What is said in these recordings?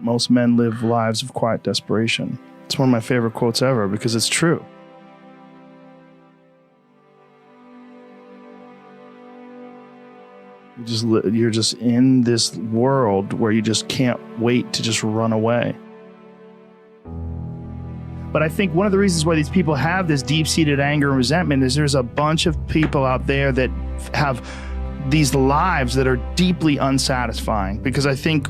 Most men live lives of quiet desperation. It's one of my favorite quotes ever because it's true. You're just in this world where you just can't wait to just run away. But I think one of the reasons why these people have this deep-seated anger and resentment is there's a bunch of people out there that have these lives that are deeply unsatisfying, because I think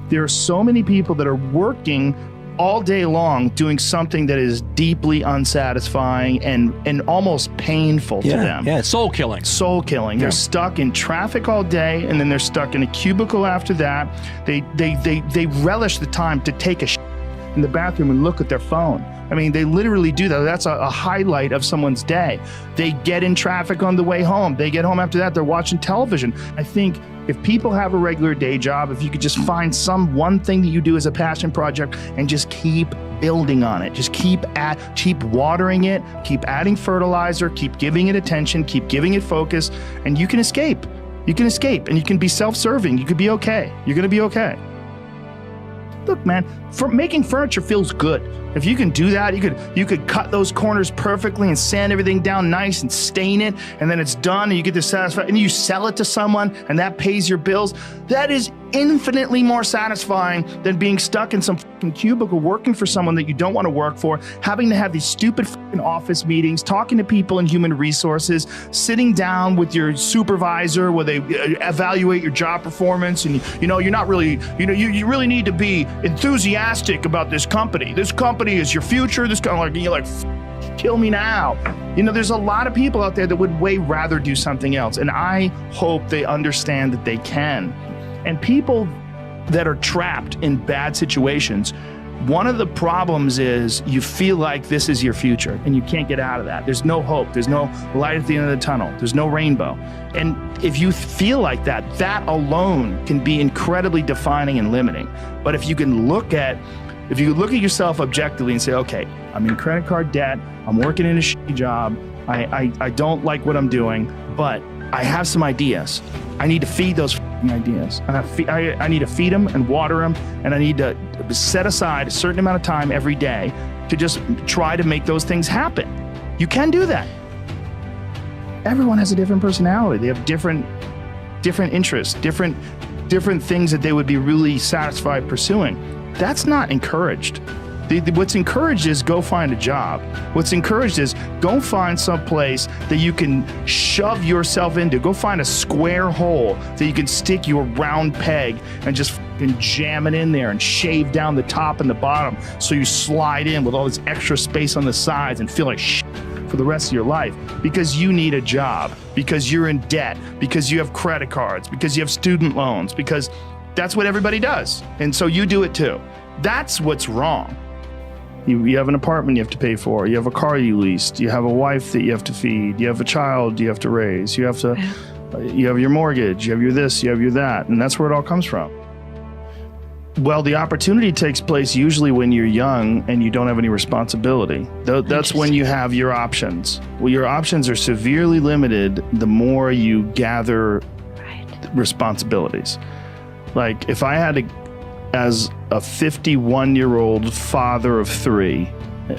there are so many people that are working all day long doing something that is deeply unsatisfying and almost painful to them. Yeah, soul killing. Soul killing. They're stuck in traffic all day, and then they're stuck in a cubicle after that. They relish the time to take a in the bathroom and look at their phone. I mean, they literally do that. That's a highlight of someone's day. They get in traffic on the way home. They get home after that, they're watching television. I think if people have a regular day job, if you could just find one thing that you do as a passion project and just keep building on it, just keep watering it, keep adding fertilizer, keep giving it attention, keep giving it focus, and you can escape. You can escape, and you can be self-serving. You could be okay. You're gonna be okay. Look, man, making furniture feels good. If you can do that, you could cut those corners perfectly and sand everything down nice and stain it, and then it's done and you get to satisfy, and you sell it to someone and that pays your bills. That is infinitely more satisfying than being stuck in some fucking cubicle working for someone that you don't want to work for, having to have these stupid fucking office meetings, talking to people in human resources, sitting down with your supervisor where they evaluate your job performance, and you're not really, you really need to be enthusiastic about this company. This company is your future. This kind of you're like, kill me now. There's a lot of people out there that would way rather do something else, and I hope they understand that they can. And people that are trapped in bad situations, one of the problems is you feel like this is your future and you can't get out of that. There's no hope. There's no light at the end of the tunnel. There's no rainbow. And if you feel like that, that alone can be incredibly defining and limiting. But if you look at yourself objectively and say, okay, I'm in credit card debt, I'm working in a shitty job, I don't like what I'm doing, but I have some ideas. I need to feed those ideas. I need to feed them and water them, and I need to set aside a certain amount of time every day to just try to make those things happen. You can do that. Everyone has a different personality. They have different interests, different things that they would be really satisfied pursuing. That's not encouraged. What's encouraged is go find a job. What's encouraged is go find some place that you can shove yourself into. Go find a square hole that you can stick your round peg and just fucking jam it in there and shave down the top and the bottom so you slide in with all this extra space on the sides and feel like shit for the rest of your life because you need a job, because you're in debt, because you have credit cards, because you have student loans, because that's what everybody does. And so you do it too. That's what's wrong. You have an apartment you have to pay for. You have a car you leased. You have a wife that you have to feed. You have a child you have to raise. You have your mortgage. You have your this. You have your that. And that's where it all comes from. Well, the opportunity takes place usually when you're young and you don't have any responsibility. That's when you have your options. Well, your options are severely limited the more you gather responsibilities. Like if I had to, as a 51-year-old father of 3,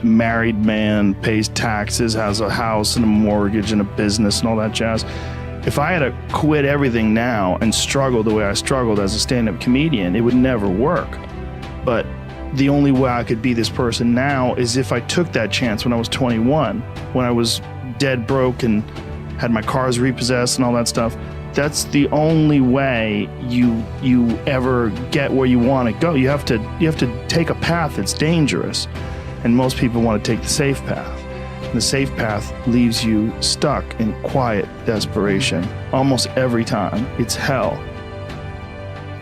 married man, pays taxes, has a house and a mortgage and a business and all that jazz. If I had to quit everything now and struggle the way I struggled as a stand-up comedian, it would never work. But the only way I could be this person now is if I took that chance when I was 21, when I was dead broke and had my cars repossessed and all that stuff. That's the only way you ever get where you want to go. You have to take a path that's dangerous, and most people want to take the safe path. And the safe path leaves you stuck in quiet desperation almost every time. It's hell.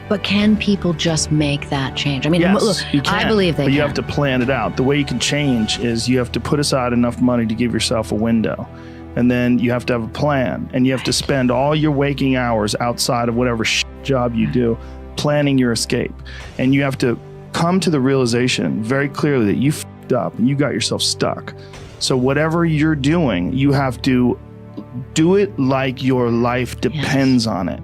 But can people just make that change? I mean, yes, look, you can, I believe they but can. you have to plan it out. The way you can change is you have to put aside enough money to give yourself a window. And then you have to have a plan, and you have to spend all your waking hours outside of whatever job you do planning your escape. And you have to come to the realization very clearly that you f***ed up and you got yourself stuck. So whatever you're doing, you have to do it like your life depends on it.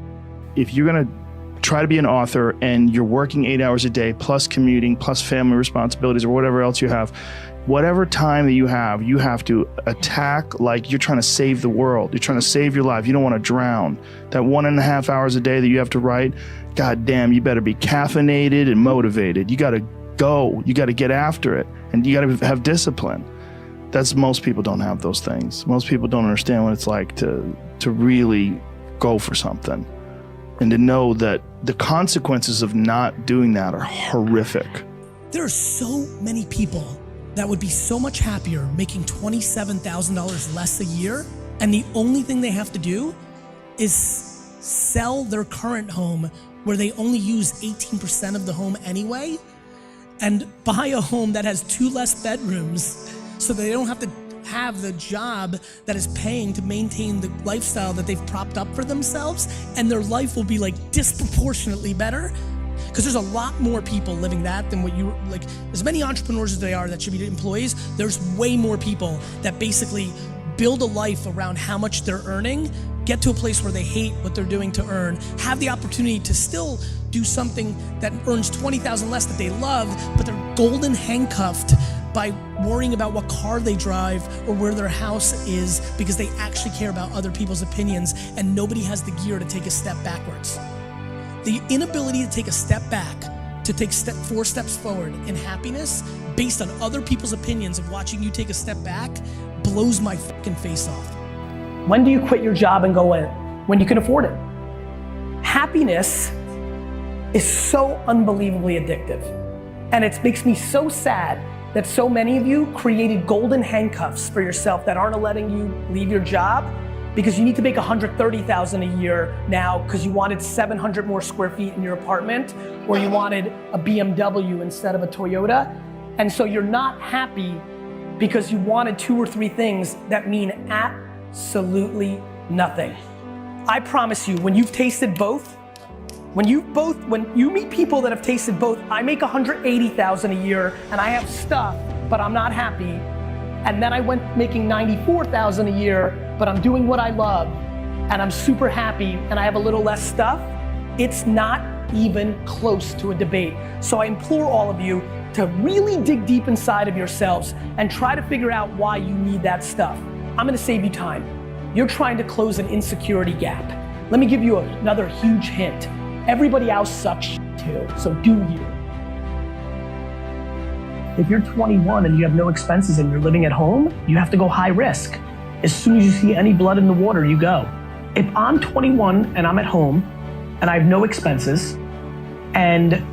If you're going to try to be an author and you're working 8 hours a day plus commuting plus family responsibilities or whatever else you have, whatever time that you have to attack like you're trying to save the world. You're trying to save your life. You don't want to drown. That 1.5 hours a day that you have to write, God damn, you better be caffeinated and motivated. You got to go. You got to get after it. And you got to have discipline. Most people don't have those things. Most people don't understand what it's like to really go for something. And to know that the consequences of not doing that are horrific. There are so many people that would be so much happier making $27,000 less a year, and the only thing they have to do is sell their current home where they only use 18% of the home anyway, and buy a home that has 2 less bedrooms so they don't have to have the job that is paying to maintain the lifestyle that they've propped up for themselves, and their life will be like disproportionately better. Because there's a lot more people living that than what you, like, as many entrepreneurs as they are that should be employees, there's way more people that basically build a life around how much they're earning, get to a place where they hate what they're doing to earn, have the opportunity to still do something that earns $20,000 less that they love, but they're golden handcuffed by worrying about what car they drive or where their house is because they actually care about other people's opinions, and nobody has the gear to take a step backwards. The inability to take a step back, to take 4 steps forward in happiness based on other people's opinions of watching you take a step back blows my fucking face off. When do you quit your job and go in? When you can afford it. Happiness is so unbelievably addictive. And it makes me so sad that so many of you created golden handcuffs for yourself that aren't letting you leave your job because you need to make $130,000 a year now because you wanted 700 more square feet in your apartment, or you wanted a BMW instead of a Toyota. And so you're not happy because you wanted 2 or 3 things that mean absolutely nothing. I promise you, when you've tasted both, when you meet people that have tasted both, I make $180,000 a year and I have stuff, but I'm not happy. And then I went making $94,000 a year, but I'm doing what I love and I'm super happy and I have a little less stuff. It's not even close to a debate. So I implore all of you to really dig deep inside of yourselves and try to figure out why you need that stuff. I'm gonna save you time. You're trying to close an insecurity gap. Let me give you another huge hint. Everybody else sucks too, so do you. If you're 21 and you have no expenses and you're living at home, you have to go high risk. As soon as you see any blood in the water, you go. If I'm 21 and I'm at home and I have no expenses and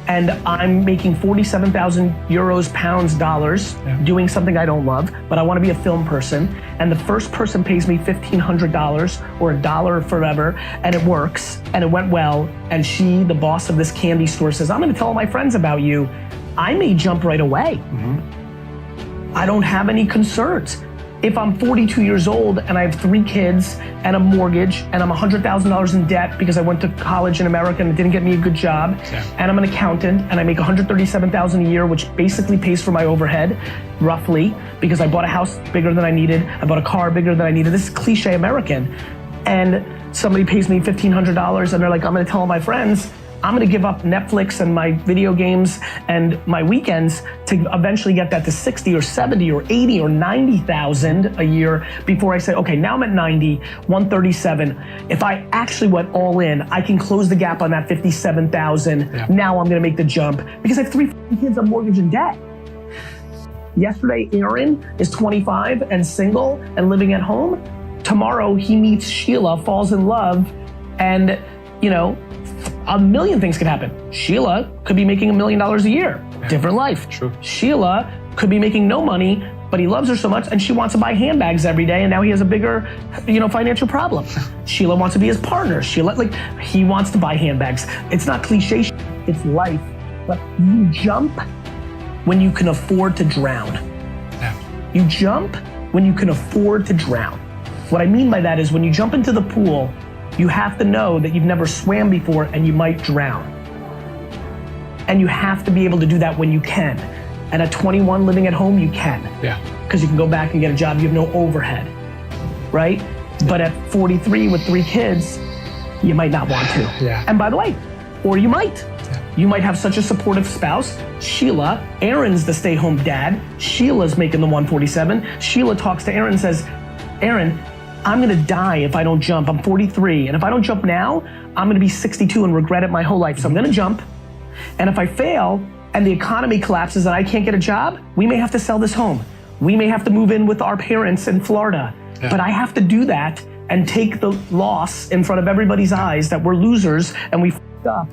I'm making 47,000 euros, pounds, dollars, doing something I don't love, but I want to be a film person, and the first person pays me $1,500 or $1 forever, and it works, and it went well, and she, the boss of this candy store, says, I'm going to tell all my friends about you, I may jump right away. I don't have any concerns. If I'm 42 years old and I have 3 kids and a mortgage and I'm $100,000 in debt because I went to college in America and it didn't get me a good job, and I'm an accountant and I make $137,000 a year, which basically pays for my overhead, roughly, because I bought a house bigger than I needed, I bought a car bigger than I needed. This is cliche American. And somebody pays me $1,500 and they're like, I'm gonna tell all my friends, I'm gonna give up Netflix and my video games and my weekends to eventually get that to 60 or 70 or 80 or 90,000 a year before I say, okay, now I'm at 90, 137. If I actually went all in, I can close the gap on that 57,000. Now I'm gonna make the jump because I have 3 kids on mortgage and debt. Yesterday, Aaron is 25 and single and living at home. Tomorrow, he meets Sheila, falls in love, and you know, a million things could happen. Sheila could be making $1 million a year. Different life. True. Sheila could be making no money, but he loves her so much and she wants to buy handbags every day, and now he has a bigger, financial problem. Sheila wants to be his partner. Sheila, he wants to buy handbags. It's not cliche, it's life. But you jump when you can afford to drown. You jump when you can afford to drown. What I mean by that is when you jump into the pool, you have to know that you've never swam before and you might drown. And you have to be able to do that when you can. And at 21 living at home, you can. Because you can go back and get a job, you have no overhead, right? But at 43 with 3 kids, you might not want to. And by the way, Or you might. You might have such a supportive spouse. Sheila, Aaron's the stay-home dad. Sheila's making the 147. Sheila talks to Aaron and says, Aaron, I'm gonna die if I don't jump. I'm 43, and if I don't jump now, I'm gonna be 62 and regret it my whole life. So I'm gonna jump, and if I fail and the economy collapses and I can't get a job, we may have to sell this home. We may have to move in with our parents in Florida. Yeah. But I have to do that and take the loss in front of everybody's eyes that we're losers and we f***ed up.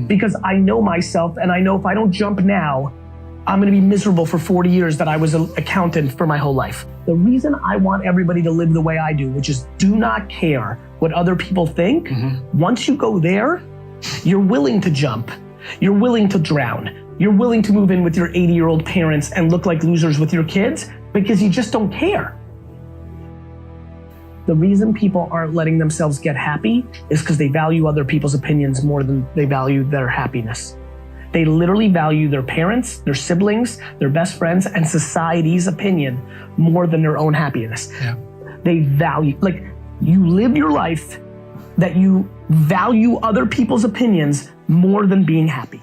Because I know myself, and I know if I don't jump now, I'm gonna be miserable for 40 years that I was an accountant for my whole life. The reason I want everybody to live the way I do, which is do not care what other people think, once you go there, you're willing to jump, you're willing to drown, you're willing to move in with your 80-year-old parents and look like losers with your kids because you just don't care. The reason people aren't letting themselves get happy is because they value other people's opinions more than they value their happiness. They literally value their parents, their siblings, their best friends, and society's opinion more than their own happiness. Yeah. They value, like, you live your life that you value other people's opinions more than being happy.